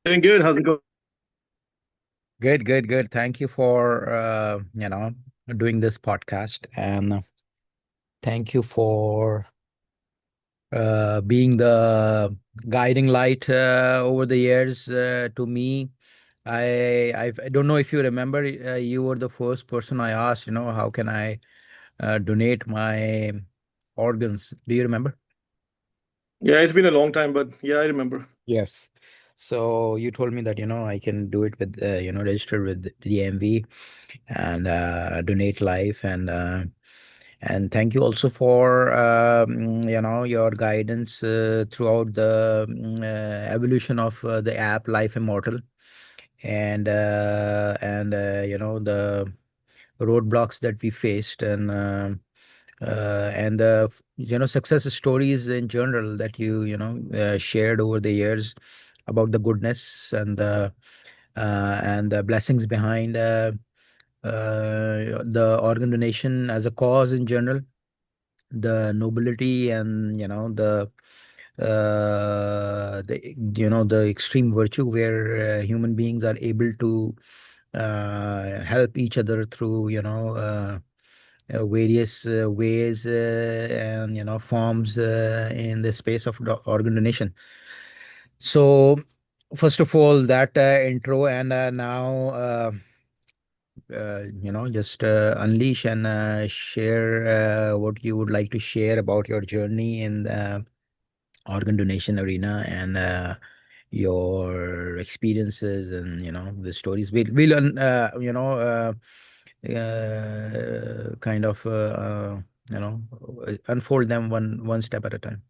Doing good. How's it going? Good, good, good. Thank you for doing this podcast, and thank you for being the guiding light over the years to me. I don't know if you remember, you were the first person I asked, how can I donate my organs? Do you remember? Yeah, it's been a long time, but yeah, I remember. Yes. So you told me that, I can do it with, register with the DMV and donate life and thank you also for your guidance throughout the evolution of the app Life Immortal and the roadblocks that we faced and success stories in general that you shared over the years about the goodness and the blessings behind the organ donation as a cause in general, the nobility and the extreme virtue where human beings are able to help each other through various ways and forms in the space of organ donation. So first of all, that intro, and now just unleash and share what you would like to share about your journey in the organ donation arena and your experiences and the stories. We'll kind of unfold them one step at a time,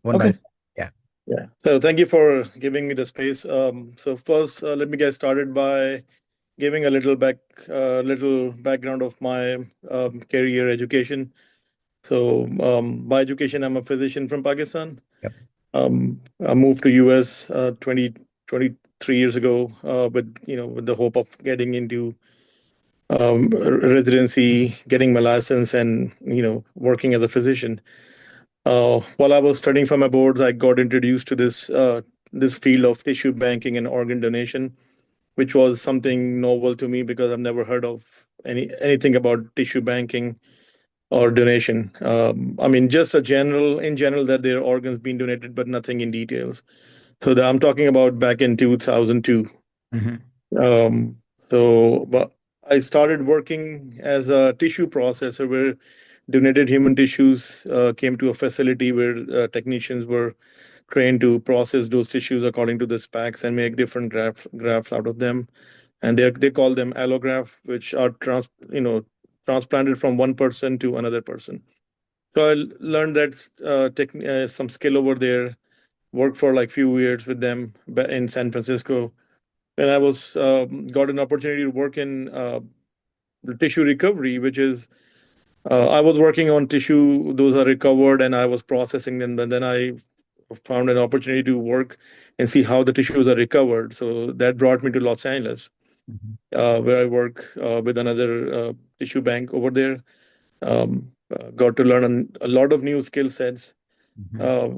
one by Okay. one. Yeah. Yeah. So thank you for giving me the space. So first, let me get started by giving little background of my career education. So, by education, I'm a physician from Pakistan. Yep. I moved to US 23 years ago with the hope of getting into residency, getting my license, and working as a physician. While I was studying for my boards, I got introduced to this field of tissue banking and organ donation, which was something novel to me because I've never heard of anything about tissue banking or donation. I mean, just in general, that their organs being donated, but nothing in details. I'm talking about back in 2002. Hmm. Um, but I started working as a tissue processor where donated human tissues came to a facility where technicians were trained to process those tissues according to the specs and make different grafts out of them. And they call them allograft, which are transplanted from one person to another person. So I learned that some skill over there. Worked for like few years with them in San Francisco, and I was got an opportunity to work in the tissue recovery, which is I was working on tissue; those are recovered, and I was processing them. And then I found an opportunity to work and see how the tissues are recovered. So that brought me to Los Angeles, Hmm. where I work with another tissue bank over there. Got to learn a lot of new skill sets, Hmm. uh,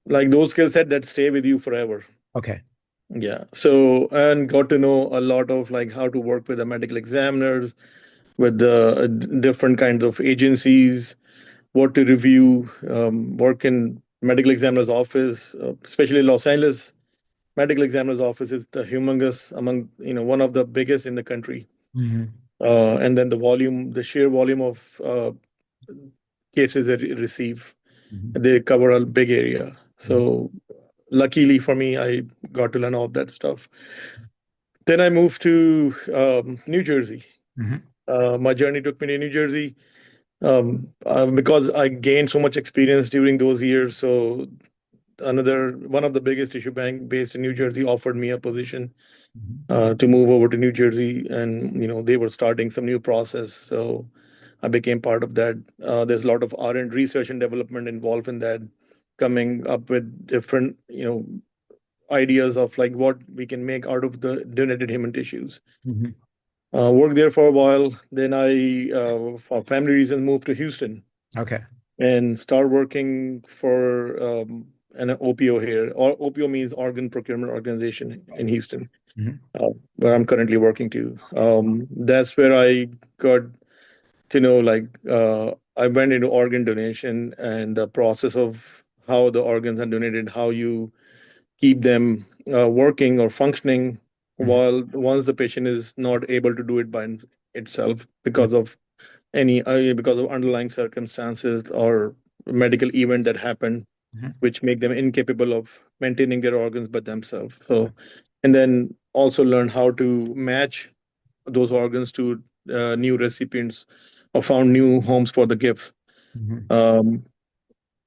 like those skill sets that stay with you forever. Okay. Yeah. So, and got to know a lot of like how to work with the medical examiners, with the different kinds of agencies, what to review, work in medical examiner's office, especially Los Angeles medical examiner's office is the humongous among, one of the biggest in the country. Hmm. And then the sheer volume of cases they receive, Hmm. they cover a big area. Hmm. So luckily for me, I got to learn all that stuff. Then I moved to New Jersey. Hmm. My journey took me to New Jersey because I gained so much experience during those years. So another one of the biggest issue bank based in New Jersey offered me a position to move over to New Jersey, and they were starting some new process. So I became part of that. There's a lot of R and research and development involved in that, coming up with different ideas of like what we can make out of the donated human tissues. Hmm. Worked there for a while. Then for family reasons, moved to Houston Okay. and started working for an OPO here. Or OPO means Organ Procurement Organization in Houston, Mhm. where I'm currently working to. That's where I got to know, like, I went into organ donation and the process of how the organs are donated, how you keep them working or functioning Mhm. while once the patient is not able to do it by itself Mhm. because of underlying circumstances or medical event that happen, Mhm. which make them incapable of maintaining their organs by themselves. So, and then also learn how to match those organs to new recipients or found new homes for the gift. Mhm. Um,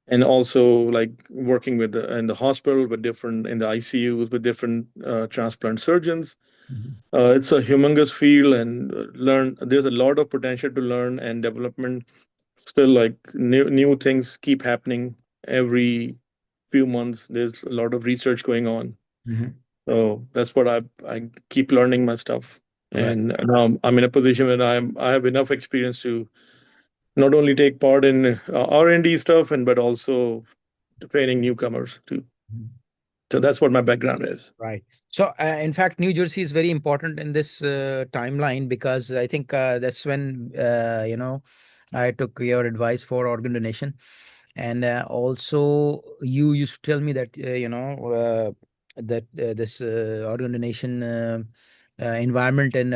and also like working with in the hospital with different in the ICUs with different transplant surgeons. Mhm. It's a humongous field and learn. There's a lot of potential to learn and development. Still, like new things keep happening every few months. There's a lot of research going on. Mhm. So that's what I keep learning my stuff. Right. And now I'm in a position where I have enough experience to not only take part in R&D stuff and but also training newcomers too. Mhm. So that's what my background is. Right. So, in fact, New Jersey is very important in this timeline because I think that's when, I took your advice for organ donation. And also, you used to tell me that, that this organ donation environment in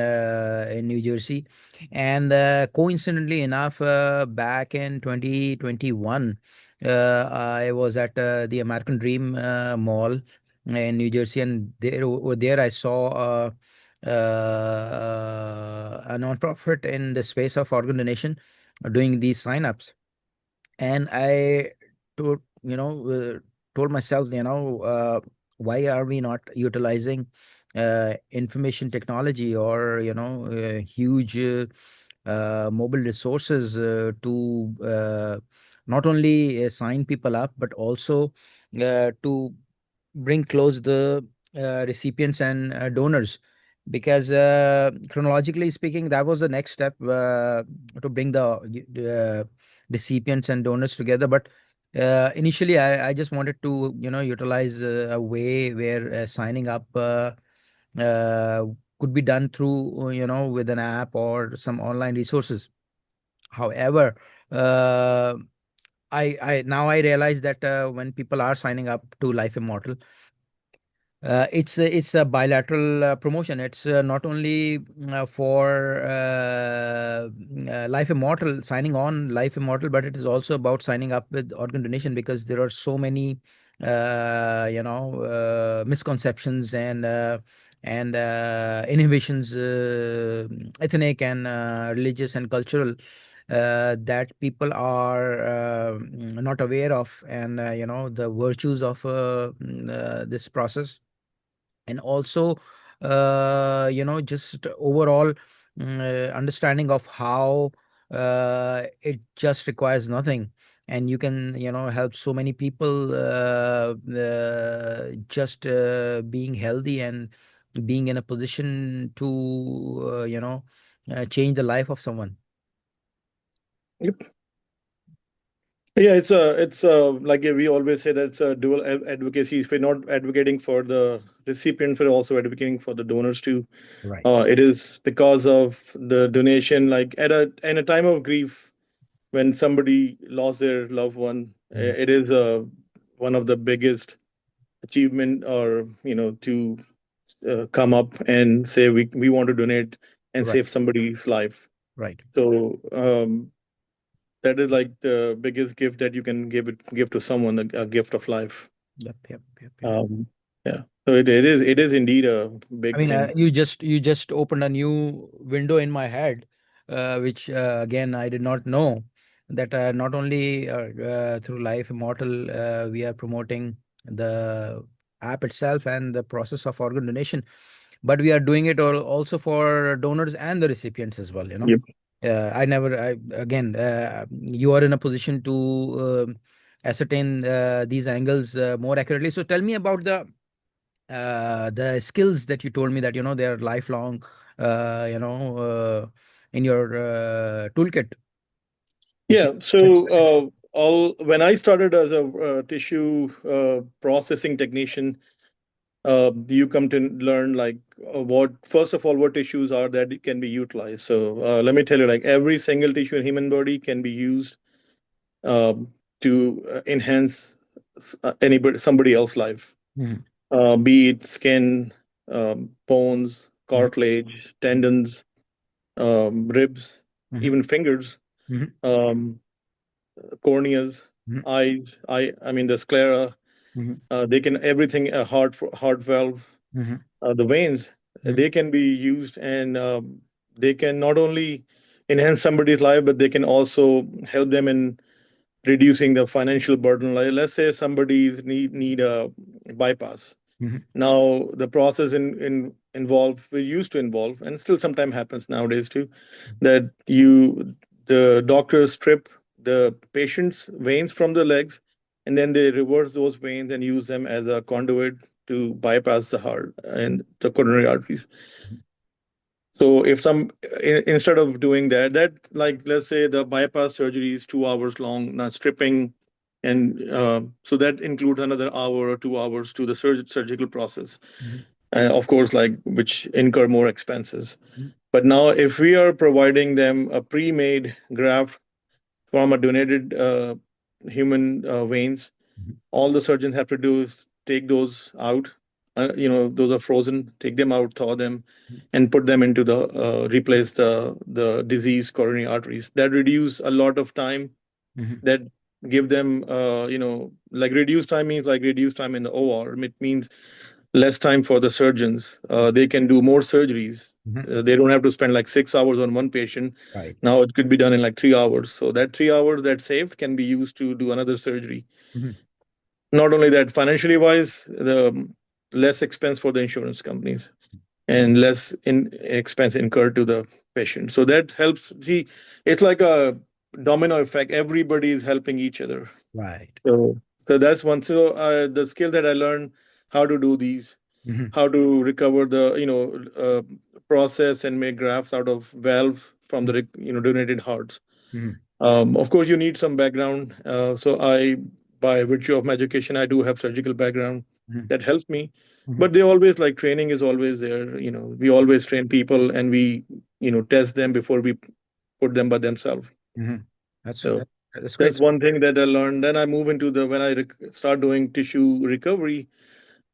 New Jersey. And coincidentally enough, back in 2021, I was at the American Dream Mall in New Jersey, and there over there I saw a non-profit in the space of organ donation doing these sign-ups, and I told told myself, why are we not utilizing information technology or huge mobile resources to not only sign people up but also to bring close the recipients and donors, because chronologically speaking that was the next step to bring the recipients and donors together. But initially I just wanted to utilize a way where signing up uh, could be done through with an app or some online resources. However, uh, I now I realize that when people are signing up to Life Immortal, it's a bilateral promotion. It's not only for Life Immortal, signing on Life Immortal, but it is also about signing up with organ donation, because there are so many misconceptions and inhibitions, ethnic and religious and cultural, that people are not aware of, and the virtues of this process. And also just overall understanding of how it just requires nothing, and you can help so many people just being healthy and being in a position to change the life of someone. Yep. Yeah, it's a like we always say that it's a dual advocacy. If we're not advocating for the recipient, we're also advocating for the donors too. Right. It is because of the donation, like at a time of grief when somebody lost their loved one, Mhm. it is one of the biggest achievement or to come up and say we want to donate and Right. save somebody's life. Right. So that is like the biggest gift that you can give to someone, a gift of life. Yep. Yep. Yep. Yep. um yeah, so it is indeed a I big mean, thing. you just opened a new window in my head, which again I did not know that not only through Life Immortal we are promoting the app itself and the process of organ donation, but we are doing it also for donors and the recipients as well. Yep. I never. Again, you are in a position to ascertain these angles more accurately. So tell me about the skills that you told me that they're lifelong in your toolkit. If you Yeah, so all when I started as a tissue processing technician, you come to learn like what first of all what tissues are that can be utilized. So let me tell you, like every single tissue in human body can be used to enhance anybody somebody else's life, Mhm, be it skin, bones, mhm, cartilage, tendons, ribs, mhm, even fingers, mhm, um, corneas, mhm, eyes. I mean the sclera. mhm, They can everything. Heart valve, mhm, the veins. mhm, They can be used, and they can not only enhance somebody's life, but they can also help them in reducing the financial burden. Like let's say somebody's need a bypass. mhm, Now the process in involve we used to involve, and still sometimes happens nowadays too, that the doctors strip the patient's veins from the legs, and then they reverse those veins and use them as a conduit to bypass the heart and the coronary arteries. So if instead of doing that like let's say the bypass surgery is 2 hours long, not stripping, and so that includes another hour or 2 hours to the surgical process, mhm, of course, like which incur more expenses. mhm, But now, if we are providing them a pre-made graft from a donated human veins, mhm, all the surgeons have to do is take those out. Those are frozen. Take them out, thaw them, and put them into the replace the diseased coronary arteries. That reduce a lot of time. mhm, That give them, like reduced time means like reduced time in the OR. It means less time for the surgeons. They can do more surgeries. mhm. They don't have to spend like 6 hours on one patient. Right. Now it could be done in like 3 hours. So that 3 hours that saved can be used to do another surgery. Mhm, Not only that, financially wise, the less expense for the insurance companies and less expense incurred to the patient. So that helps. See, it's like a domino effect. Everybody is helping each other. right. So that's one. So the skill that I learned how to do these, Mhm, how to recover the process and make grafts out of valve from mhm, the donated hearts. mhm, Of course, you need some background. So by virtue of my education, I do have surgical background mhm, that helps me. mhm, But they always like training is always there. We always train people and we test them before we put them by themselves. mhm. That's So that, that's that's great. one thing that I learned. Then I move into the when I start doing tissue recovery.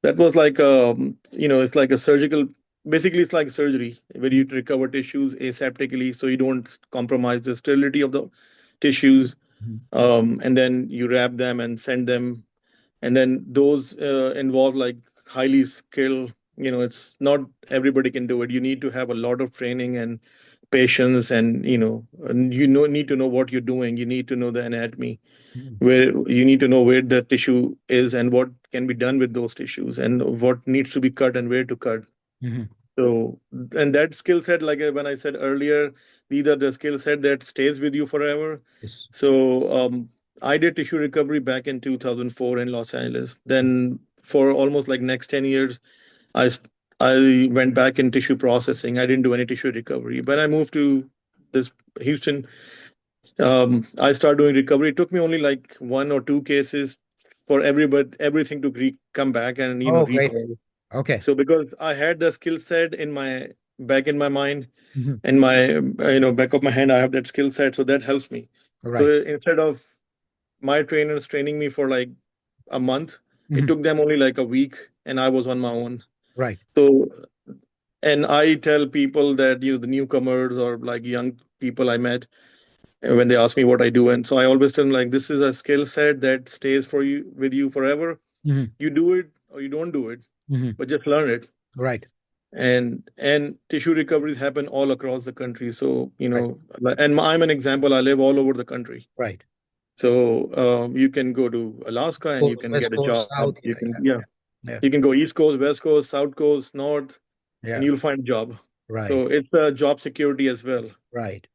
That was like it's like a surgical. Basically, it's like surgery where you recover tissues aseptically, so you don't compromise the sterility of the tissues, Mhm, and then you wrap them and send them, and then those involve like highly skilled. It's not everybody can do it. You need to have a lot of training and patience, and need to know what you're doing. You need to know the anatomy, mhm, where you need to know where the tissue is and what can be done with those tissues and what needs to be cut and where to cut. mhm. So, and that skill set, like when I said earlier, these are the skill set that stays with you forever. Yes. So, I did tissue recovery back in 2004 in Los Angeles. Then, for almost like next 10 years, I st- I went back in tissue processing. I didn't do any tissue recovery. When I moved to this Houston, I started doing recovery. It took me only like one or two cases for everything to come back and Oh, great. recall. Okay. So because I had the skill set in my back in my mind, Mhm. in my back of my hand, I have that skill set, so that helps me. So Right. instead of my trainers training me for like a month, it Mhm. took them only like a week, and I was on my own. Right. So, and I tell people that the newcomers or like young people I met, when they ask me what I do, and so I always tell them like this is a skill set that stays for you with you forever. Mhm, You do it or you don't do it, mhm. but just learn it. Right. And tissue recoveries happen all across the country. So Right. and I'm an example. I live all over the country. Right. So you can go to Alaska and you Coast, can West get a Coast, job. South. You Yeah. can, Yeah. yeah, Yeah. you can go East Coast, West Coast, South Coast, North, and Yeah. you'll find a job. Right. So it's a job security as well. Right.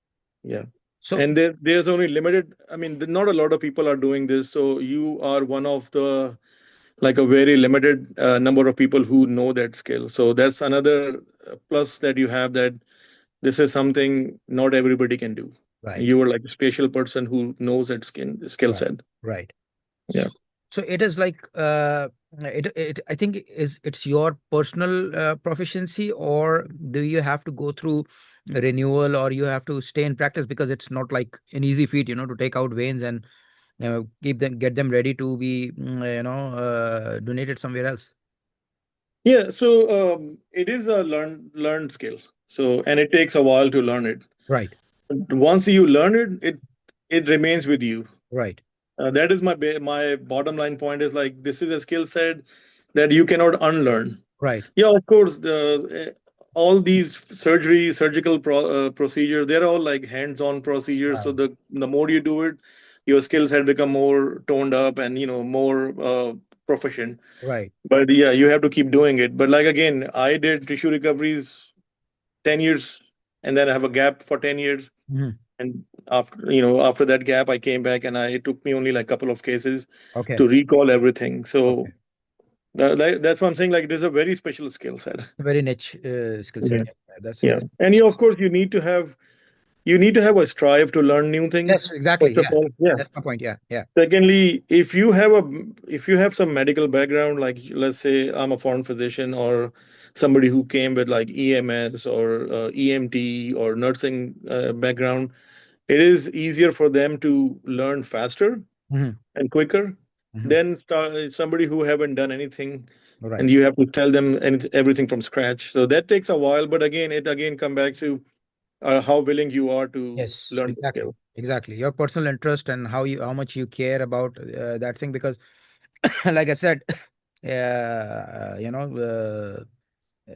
Yeah. So, And there's only limited, I mean, not a lot of people are doing this. So you are one of the, like a very limited number of people who know that skill. So that's another plus that you have, that this is something not everybody can do. Right. You are like a special person who knows that skill Right. set. Right. Yeah. So, so it is like it I think it's your personal proficiency, or do you have to go through renewal, or you have to stay in practice, because it's not like an easy feat, to take out veins and keep them get them ready to be donated somewhere else. Yeah. So it is a learned skill. So and it takes a while to learn it. Right. Once you learn it, it remains with you. Right. That is my bottom line point is like this is a skill set that you cannot unlearn. Right. Yeah, of course. All these surgical procedures, they're all like hands-on procedures. So Right. the more you do it, your skills have become more toned up and more proficient. Right. But yeah, you have to keep doing it. But like again, I did tissue recoveries 10 years, and then I have a gap for 10 years. Mhm. And after that gap, I came back, and it took me only like a couple of cases Okay. to recall everything. Okay. So that's what I'm saying. Like it is a very special skill set. A very niche skill set. Yeah. Yeah. That's Yeah. nice. And of course, you need to have a strive to learn new Yes, things. exactly. First of Yeah. all, yeah. That's my point. Yeah. Yeah. Secondly, if you have some medical background, like let's say I'm a foreign physician or somebody who came with like EMS or EMT or nursing background, it is easier for them to learn faster Hmm. and quicker Hmm. than somebody who haven't done anything, and Right. you have to tell them everything from scratch. So that takes a while, but again, it again come back to how willing you are to Yes, learn the exactly. skill. Exactly. Your personal interest and how much you care about that thing, because like I said,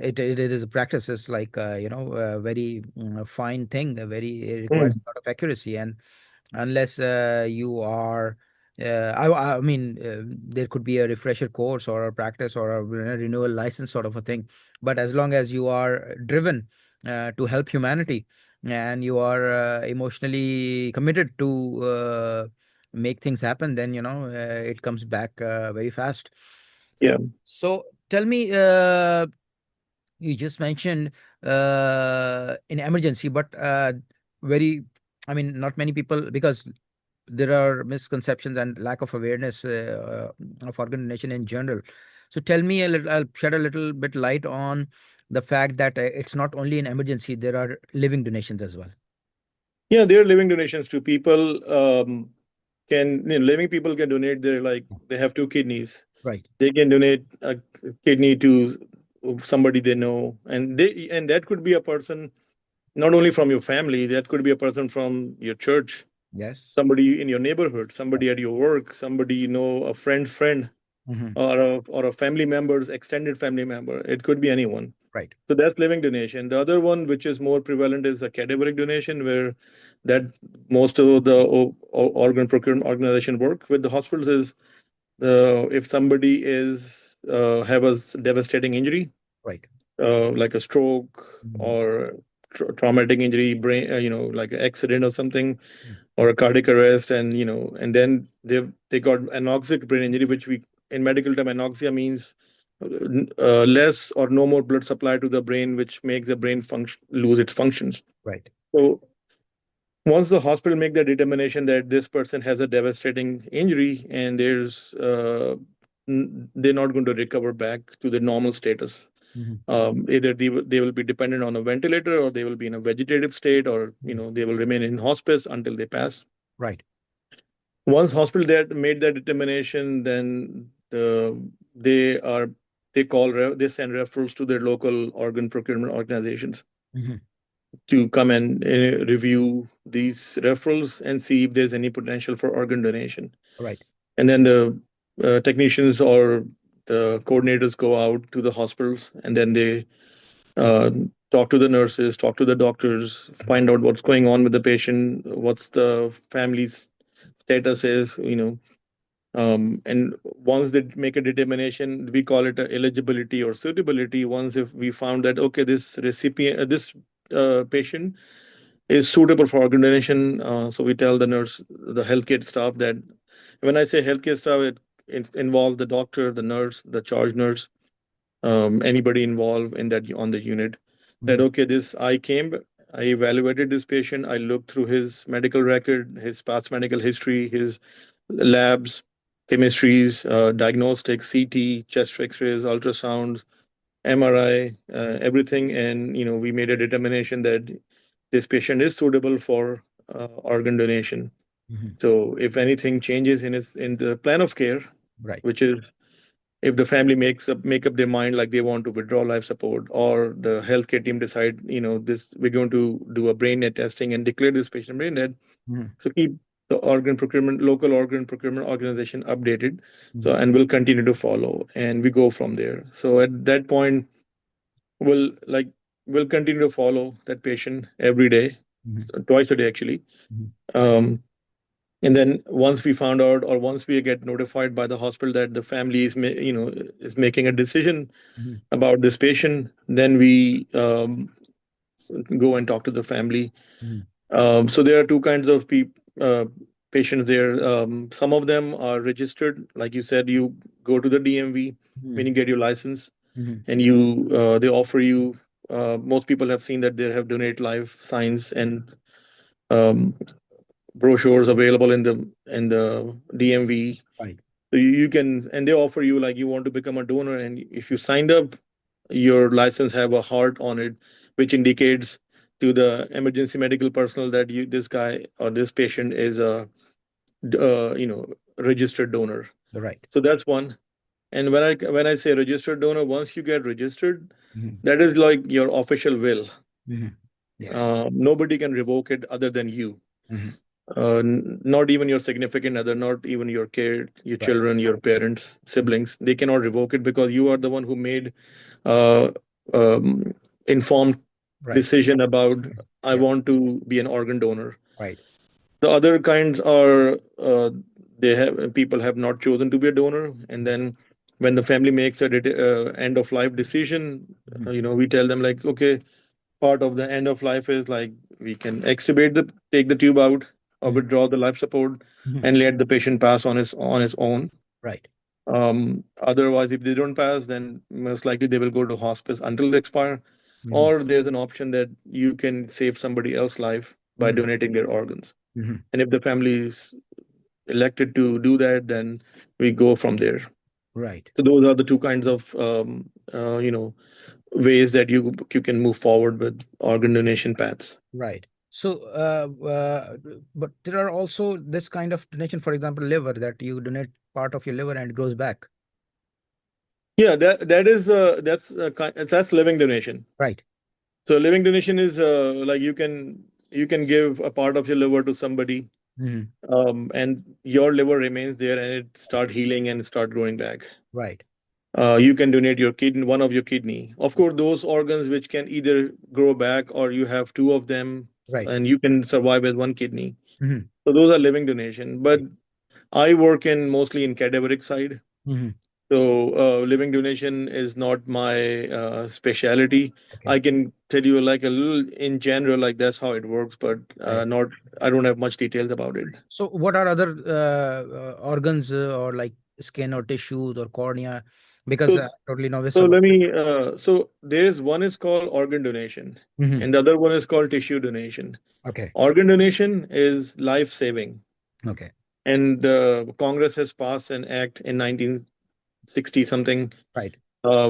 it is a practice. It's like a very fine thing. A very It requires Mm, a lot of accuracy, and unless you are I mean there could be a refresher course or a practice or a renewal license sort of a thing, but as long as you are driven to help humanity, and you are emotionally committed to make things happen, then it comes back very fast. yeah. So tell me, you just mentioned in emergency, but very, I mean, not many people, because there are misconceptions and lack of awareness of organ donation in general. So tell me a little, I'll shed a little bit light on the fact that it's not only in emergency, there are living donations as well. Yeah, they're living donations to people. Living people can donate their, like they have two kidneys. Right. They can donate a kidney to somebody they know, and that could be a person not only from your family. That could be a person from your church, Yes. somebody in your neighborhood, Right. somebody at your work, somebody a friend's friend, Hmm. or a family member's extended family member. It could be anyone. Right. So that's living donation. The other one, which is more prevalent, is a cadaveric donation, where that most of the organ procurement organization work with the hospitals is if somebody is have a devastating injury, Right. like a stroke Hmm. or traumatic injury, brain, like an accident or something, or a cardiac arrest, and then they got anoxic brain injury, which we in medical term anoxia means less or no more blood supply to the brain, which makes the brain function lose its functions. Right. So once the hospital make the determination that this person has a devastating injury and they're not going to recover back to the normal status, Hmm. either they will be dependent on a ventilator, or they will be in a vegetative state, or they will remain in hospice until they pass. Right. Once hospital that made that determination, then they send referrals to their local organ procurement organizations Hmm. to come and review these referrals and see if there's any potential for organ donation. Right. And then the technicians or the coordinators go out to the hospitals, and then they uh, talk to the nurses, talk to the doctors, Mhm. find out what's going on with the patient, what's the family's status is, and once they make a determination, we call it a eligibility or suitability. Once if we found that okay, this recipient, this patient is suitable for organ donation, so we tell the nurse, the healthcare staff that when I say healthcare staff, it involves the doctor, the nurse, the charge nurse, anybody involved in that on the unit. That Mhm. okay, this I came. I evaluated this patient. I looked through his medical record, his past medical history, his labs, chemistries, diagnostics, CT, chest X-rays, ultrasounds, MRI, everything, and we made a determination that this patient is suitable for organ donation. Hmm. So if anything changes in the plan of care, Right. which is if the family make up their mind like they want to withdraw life support, or the healthcare team decide this, we're going to do a brain net testing and declare this patient brain dead. Hmm. So keep the local organ procurement organization updated. So, Hmm. and we'll continue to follow, and we go from there. So at that point, we'll like we'll continue to follow that patient every day, Hmm. twice a day actually. Hmm. Um, and then once we found out, or once we get notified by the hospital that the family is making a decision Hmm. about this patient, then we go and talk to the family. Hmm. So there are two kinds of patients there. Some of them are registered, like you said. You go to the DMV when you Hmm. get your license, Hmm. and they offer you. Most people have seen that they have donate life signs and um, brochures available in the DMV. Right. So you can, and they offer you like you want to become a donor, and if you signed up, your license have a heart on it, which indicates to the emergency medical personnel that this guy or this patient is a registered donor. Right. So that's one. And when I say registered donor, once you get registered, Hmm. that is like your official will. Hmm. Yes. Nobody can revoke it other than you. Hmm. Not even your significant other, not even your kid, your Right. children, your parents, siblings. They cannot revoke it because you are the one who made uh, um, informed Right. decision about I Yeah. want to be an organ donor. Right. The other kinds are they have people have not chosen to be a donor, and then when the family makes a end of life decision, Hmm. we tell them like, okay, part of the end of life is like we can extubate take the tube out or Hmm. withdraw the life support Hmm. and let the patient pass on his own. Right. Otherwise, if they don't pass, then most likely they will go to hospice until they expire. Hmm. Or there's an option that you can save somebody else's life by Hmm. donating their organs. Hmm. And if the family is elected to do that, then we go from there. Right. So those are the two kinds of ways that you can move forward with organ donation paths. Right. So, but there are also this kind of donation, for example, liver, that you donate part of your liver and it grows back. Yeah, that's living donation. Right. So living donation is like you can give a part of your liver to somebody, Hmm. and your liver remains there and it start healing and start growing back. Right. You can donate your kidney, one of your kidney. Of course, those organs which can either grow back or you have two of them, Right. and you can survive with one kidney. Hmm. So those are living donation. But Right. I work in mostly in cadaveric side. Hmm. So living donation is not my specialty. Okay. I can tell you like a little in general, like that's how it works, but Right. not. I don't have much details about it. So, what are other organs, or like skin or tissues or cornea? Because So totally novice so about let it. me. So there is one is called organ donation, Hmm. and the other one is called tissue donation. Okay. Organ donation is life saving, Okay. and the Congress has passed an act in 1960 something, Right.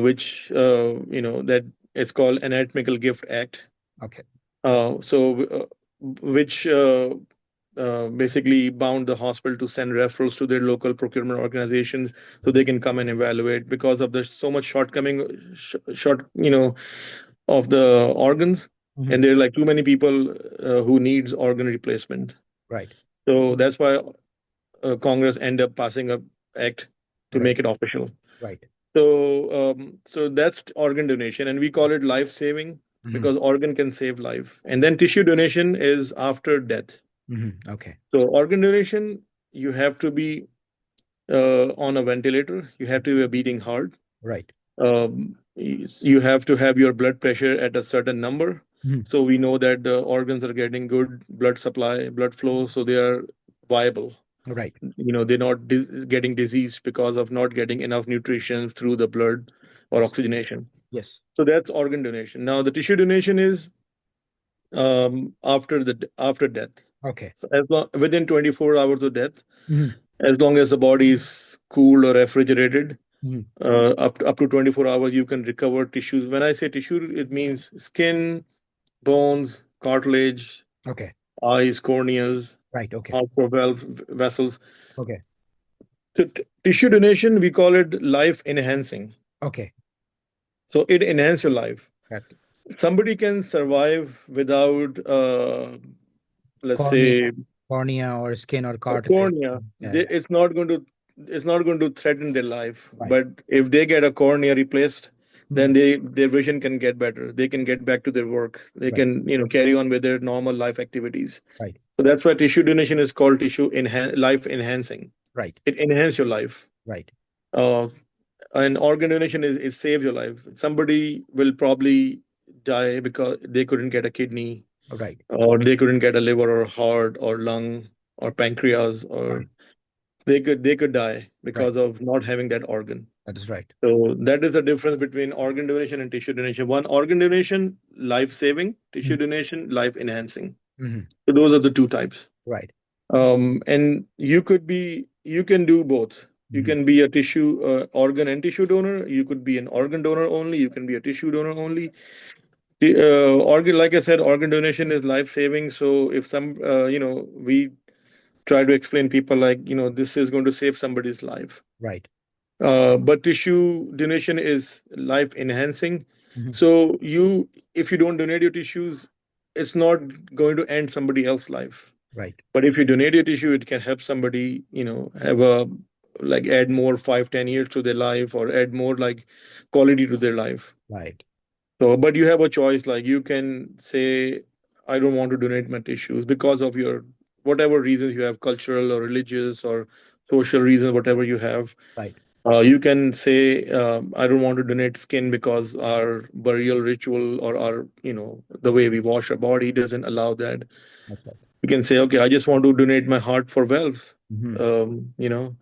which that it's called Anatomical Gift Act. Okay. Which basically bound the hospital to send referrals to their local procurement organizations so they can come and evaluate because of the so much shortcoming short of the organs, Hmm. and there are like too many people who needs organ replacement. Right. So that's why Congress end up passing a act to Right. make it official. Right. So that's organ donation, and we call it life saving Hmm. because organ can save life. And then tissue donation is after death. Hmm. Okay. So organ donation, you have to be on a ventilator. You have to be a beating heart. Right. You have to have your blood pressure at a certain number. Hmm. So we know that the organs are getting good blood supply, blood flow, so they are viable. Right. They're not getting diseased because of not getting enough nutrition through the blood or Yes. oxygenation. Yes. So that's organ donation. Now the tissue donation is after death. Okay. So as long within 24 hours of death, Hmm. as long as the body is cooled or refrigerated, Hmm. up to 24 hours, you can recover tissues. When I say tissue, it means skin, bones, cartilage, Okay. eyes, corneas, Right. Okay. heart valve vessels. Okay. So tissue donation, we call it life enhancing. Okay. So it enhances your life. That Somebody can survive without, let's cornea, say, cornea or skin or a cartilage. cornea. Yeah. Yeah. It's not going to threaten their life. Right. But if they get a cornea replaced, then Mhm. their vision can get better. They can get back to their work. They Right. can carry on with their normal life activities. Right. So that's why tissue donation is called life enhancing. Right. It enhances your life. Right. Uh, and organ donation is it saves your life. Somebody will probably die because they couldn't get a kidney, Right. or they couldn't get a liver or heart or lung or pancreas, or Right. they could die Right. because of not having that organ. That is right. So that is the difference between organ donation and tissue donation. One, organ donation, life saving; tissue Mhm. donation, life enhancing. Mhm. So those are the two types. Right. And you can do both. You Mhm. can be a tissue organ and tissue donor. You could be an organ donor only. You can be a tissue donor only. The organ, like I said, organ donation is life saving. So if we try to explain people like, this is going to save somebody's life. Right. But tissue donation is life enhancing. Mhm. So if you don't donate your tissues, it's not going to end somebody else's life. Right. But if you donate your tissue, it can help somebody, have a like add more 5, 10 years to their life, or add more like quality to their life. Right. So, but you have a choice. Like you can say, I don't want to donate my tissues because of your whatever reasons you have, cultural or religious or social reasons, whatever you have. Right. You can say, I don't want to donate skin because our burial ritual or the way we wash our body doesn't allow that. That's right. You can say, okay, I just want to donate my heart for valves. Mhm. Um, you know,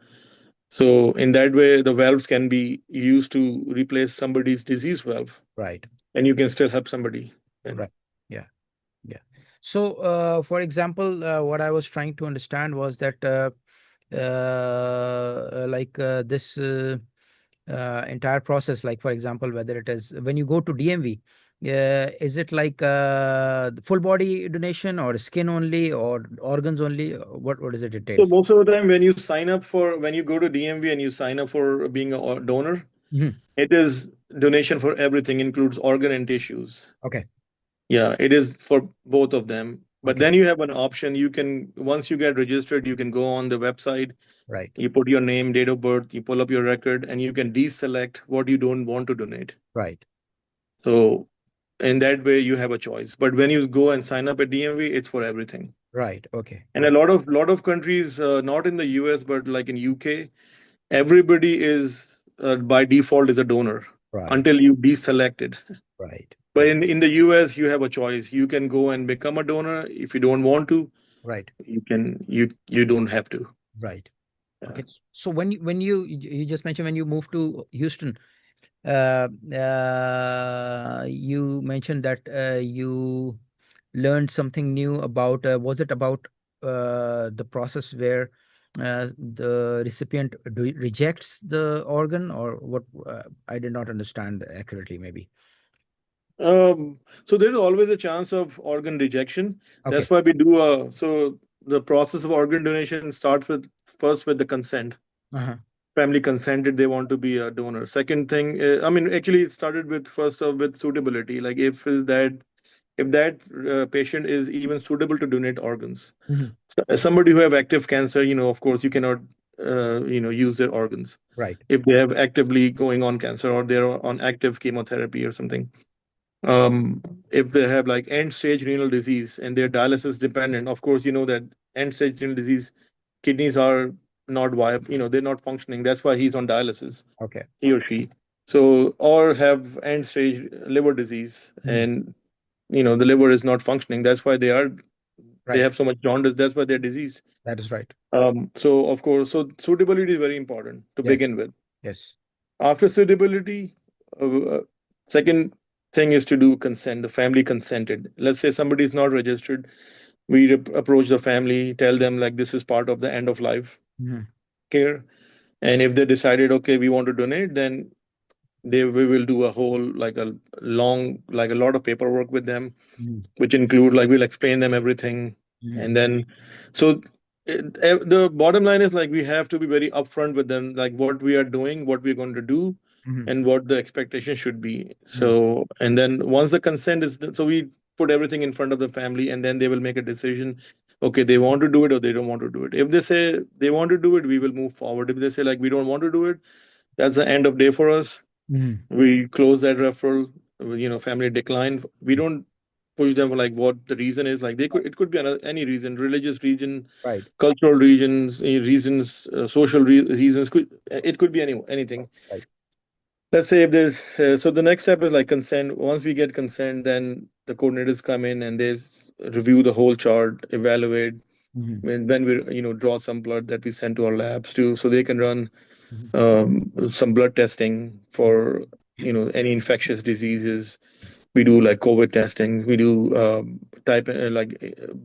so in that way, the valves can be used to replace somebody's disease valve, Right. and you can still help somebody. And Right. Yeah. Yeah. So, for example, what I was trying to understand was that this entire process, like for example, whether it is when you go to DMV, is it like the full body donation or skin only or organs only? What does it entail? so most of the time, when you go to DMV and you sign up for being a donor, Mhm. it is donation for everything, includes organ and tissues. Okay. Yeah, it is for both of them. But Okay. then you have an option. You can, once you get registered, you can go on the website, Right. you put your name, date of birth, you pull up your record, and you can deselect what you don't want to donate. Right. So in that way, you have a choice. But when you go and sign up at DMV, it's for everything. Right. Okay. And a Okay. lot of countries, not in the US, but like in UK, everybody is by default is a donor Right. until you deselect it. Right. But Right. in the US, you have a choice. You can go and become a donor. If you don't want to, Right. you don't have to. Right. Yeah. Okay. So when you just mentioned when you moved to Houston, you mentioned that you learned something new about was it about the process where the recipient rejects the organ or what? I did not understand accurately, maybe. So there is always a chance of organ rejection. Okay. That's why we do so the process of organ donation starts with first with the consent. Uh-huh. Family consented they want to be a donor. Second thing, I mean, actually, it started with first with suitability. Like if that patient is even suitable to donate organs. Hmm. So, somebody who have active cancer, of course, you cannot, use their organs Right. if they have actively going on cancer or they're on active chemotherapy or something. If they have like end stage renal disease and they're dialysis dependent, of course, you know that end stage renal disease, kidneys are not viable, they're not functioning. That's why he's on dialysis, Okay. he or she. So, or have end stage liver disease, Mhm. and the liver is not functioning. That's why they Right. have so much jaundice. That's why they're diseased. That is right. So of course, so suitability is very important to Yes. begin with. Yes. After suitability, uh, uh, second thing is to do consent. The family consented. Let's say somebody is not registered. We approach the family, tell them like this is part of the end of life Mhm. care, and if they decided, okay, we want to donate, then we will do a whole like a long like a lot of paperwork with them, Mhm. which include like we'll explain them everything. Mhm. And then so the bottom line is like we have to be very upfront with them, like what we are doing, what we're going to do, Mhm. and what the expectation should be. Mhm. So and then once the consent is so we put everything in front of the family, and then they will make a decision. Okay, they want to do it or they don't want to do it. If they say they want to do it, we will move forward. If they say like we don't want to do it, that's the end of day for us. Mhm. We close that referral. Family decline. We don't push them for like what the reason is. Like they could, it could be any reason, religious reason, Right. cultural reasons, social reasons. It could be anything. Right. Let's say if there's so the next step is like consent. Once we get consent, then the coordinators come in and they review the whole chart, evaluate. Mhm. And then we draw some blood that we send to our labs too, so they can run Mhm. some blood testing Mhm. for any infectious diseases. We do like COVID testing. We do type like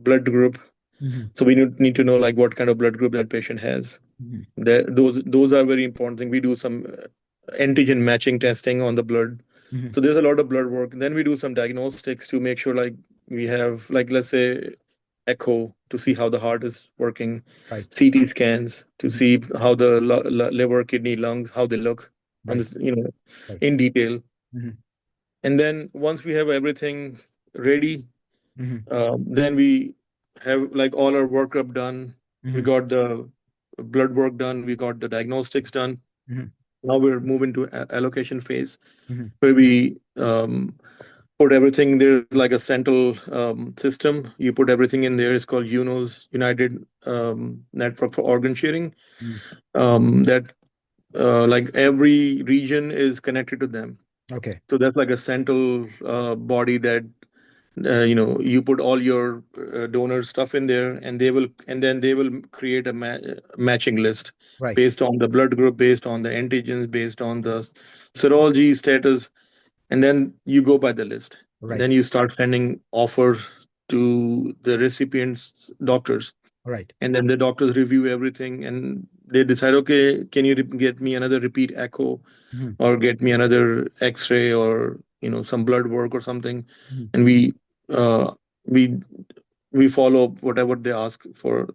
blood group. Mhm. So we need to know like what kind of blood group that patient has. Mhm. Those are very important thing. We do some antigen matching testing on the blood. Mhm. So there's a lot of blood work. Then we do some diagnostics to make sure like we have like let's say echo to see how the heart is working, Right. CT scans to Mhm. see how the liver, kidney, lungs, how they look on Right. this, Right. in detail. Mhm. And then once we have everything ready, Mhm. then we have like all our workup done. We Mhm. got the blood work done. We got the diagnostics done. Mhm. Now we're moving to allocation phase Mhm. where we put everything. There's like a central system. You put everything in there. It's called UNOS, United Network for Organ Sharing. Mhm. That like every region is connected to them. Okay. So that's like a central body that you put all your donor stuff in there, and then they will create a matching list Right. based on the blood group, based on the antigens, based on the serology status, and then you go by the list, and Right. then you start sending offers to the recipients doctors, Right. and then the doctors review everything and they decide, okay, can you get me another repeat echo Mhm. or get me another x-ray or some blood work or something. Mhm. And uh, we we follow whatever they ask for.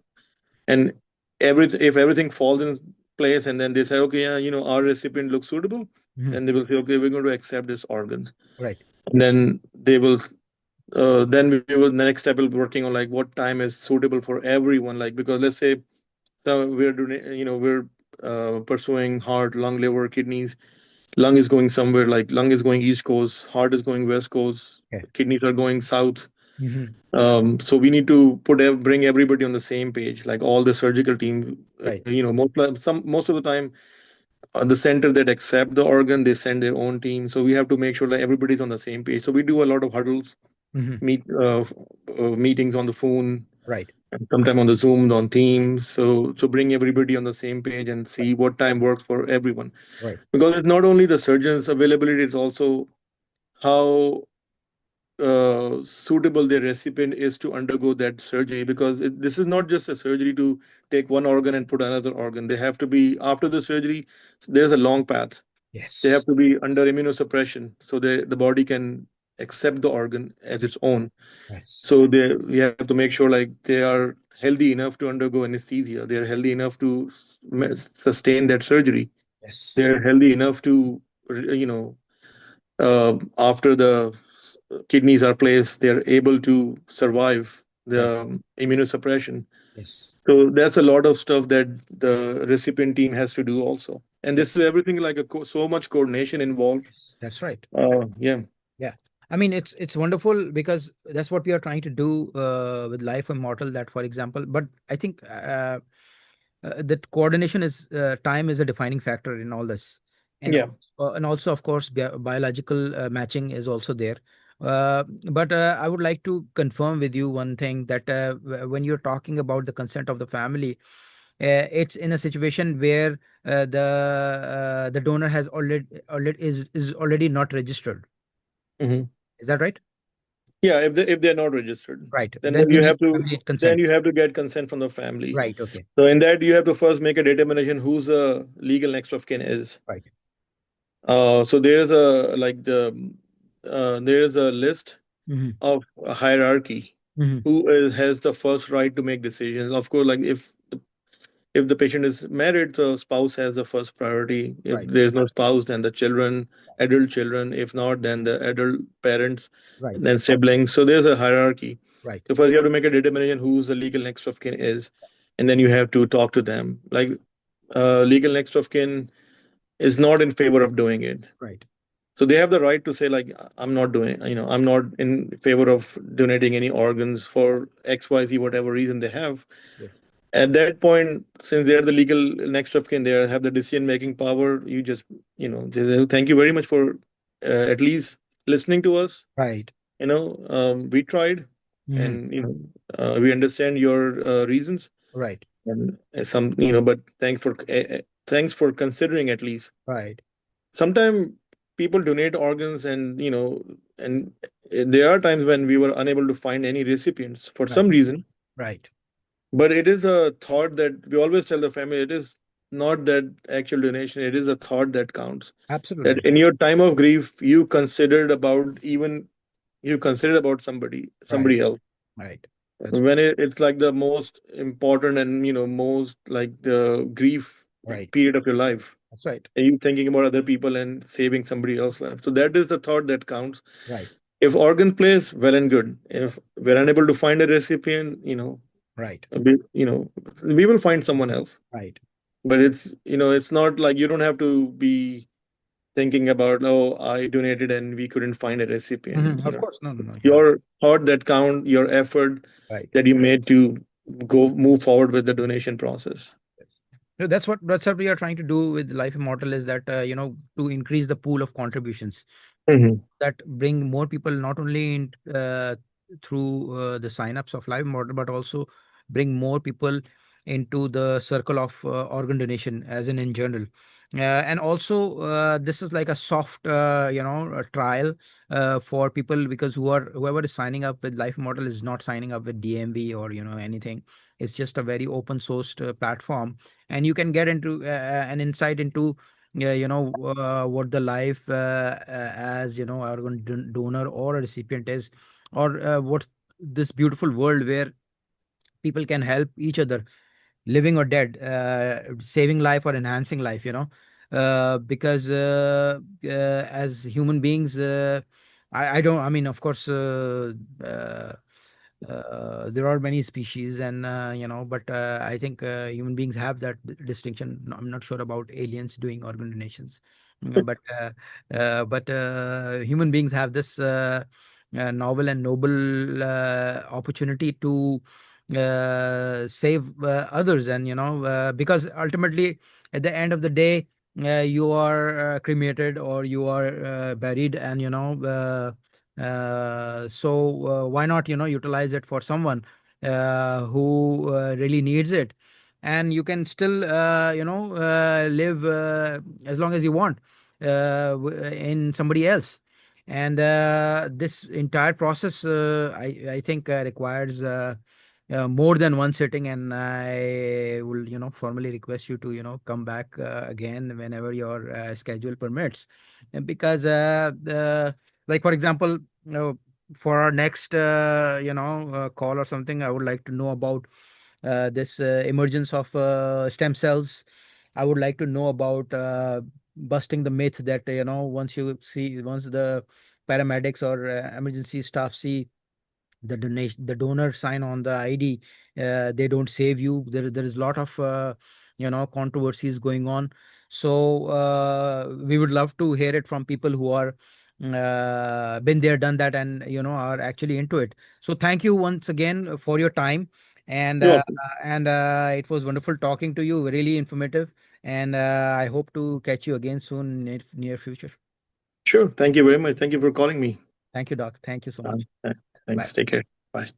And if everything falls in place and then they say, okay, yeah, our recipient looks suitable, Mhm. then they will say, okay, we're going to accept this organ. Right. And then we will the next step will be working on like what time is suitable for everyone, like because let's say so we're doing we're pursuing heart, lung, liver, kidneys. Lung is going somewhere, like lung is going east coast, heart is going west coast, Okay. kidneys are going south. Mhm. So we need to bring everybody on the same page, like all the surgical team. Right. Most of the time, the center that accept the organ, they send their own team. So we have to make sure that everybody's on the same page. So we do a lot of huddles, Mhm. meetings on the phone, Right. and sometime on the Zoom, on Teams. So bring everybody on the same page and Right. see what time works for everyone. Right. Because it's not only the surgeon's availability, it's also how suitable the recipient is to undergo that surgery. Because this is not just a surgery to take one organ and put another organ. They have to be after the surgery. There's a long path. They have Yes. to be under immunosuppression so the body can accept the organ as its own. Yes. So we have to make sure like they are healthy enough to undergo anesthesia. They are healthy enough to sustain that surgery. Yes. They are healthy enough to, you know, after the kidneys are placed, they are able to survive Right. the immunosuppression. Yes. So that's a lot of stuff that the recipient team has to do also. And Yeah. this is everything like so much coordination involved. Yes. That's right. Yeah, Yeah. I mean, it's wonderful because that's what we are trying to do with Life Immortal. That, for example, but I think that coordination is time is a defining factor in all this, yeah, and also of course biological matching is also there. But I would like to confirm with you one thing that when you're talking about the consent of the family, it's in a situation where the donor has already is already not registered. Hmm. Is that right? Yeah, if they're not registered, Right. then Then you you need have to family then consent. you have to get consent from the family. Right. Okay. So in that you have to first make a determination who's the legal next of kin is. Right. So there's a like there's a list Hmm. of a hierarchy Hmm. who has the first right to make decisions. Of course, like if the patient is married, the spouse has the first priority. If Right. there's no spouse, then the children, adult children. If not, then the adult parents, Right. and then siblings. So there's a hierarchy. Right. So first you have to make a determination who's the legal next of kin is, and then you have to talk to them. Like legal next of kin is not in favor of doing it. Right. So they have the right to say like I'm not doing, I'm not in favor of donating any organs for XYZ whatever reason they have. Yes. At that point, since they're the legal next of kin, they have the decision making power. You just, they say, thank you very much for at least listening to us. Right. We tried, Hmm. and we understand your reasons, Right. and but thanks for considering at least. Right. Sometimes people donate organs, and there are times when we were unable to find any recipients for Right. some reason. Right. But it is a thought that we always tell the family, it is not that actual donation, it is a thought that counts. That Absolutely. in your time of grief, you considered about Right. somebody else. Right. That's When it's like the most important and most like the grief right. period of your life. That's right. And you thinking about other people and saving somebody else's life. So that is the thought that counts. Right. If organ plays, well and good. Right. If we're unable to find a recipient, Right. we will find someone else. Right. But it's not like you don't have to be thinking about, oh, I donated and we couldn't find a recipient. Of course. No. No. No. Yeah. Your thought that count, your effort Right. that you made to go move forward with the donation process. Yes. So that's what we are trying to do with Life Immortal is that to increase the pool of contributions Hmm. that bring more people not only in through the signups of Live Immortal but also bring more people into the circle of organ donation as in general. And also this is like a soft a trial for people because whoever is signing up with Life Immortal is not signing up with DMV or anything. It's just a very open sourced platform, and you can get into an insight into what the life as organ donor or a recipient is, or what this beautiful world where people can help each other, living or dead, saving life or enhancing life, because as human beings, I don't, I mean, of course, there are many species and but I think human beings have that distinction. I'm not sure about aliens doing organ donations. But human beings have this novel and noble opportunity to save others, and because ultimately at the end of the day you are cremated or you are buried, and so why not utilize it for someone who really needs it, and you can still live as long as you want in somebody else. And this entire process I think requires more than one sitting, and I will formally request you to come back again whenever your schedule permits. And because like for example, for our next call or something, I would like to know about this emergence of stem cells. I would like to know about busting the myth that once the paramedics or emergency staff see the donor sign on the ID, they don't save you. There is a lot of controversies going on. So we would love to hear it from people who are been there, done that, and are actually into it. So thank you once again for your time, and You're uh, welcome. and it was wonderful talking to you. Really informative, and I hope to catch you again soon in near future. Sure. Thank you very much. Thank you for calling me. Thank you, Doc. Thank you so much. Uh, Bye. Thanks. Take care. Bye.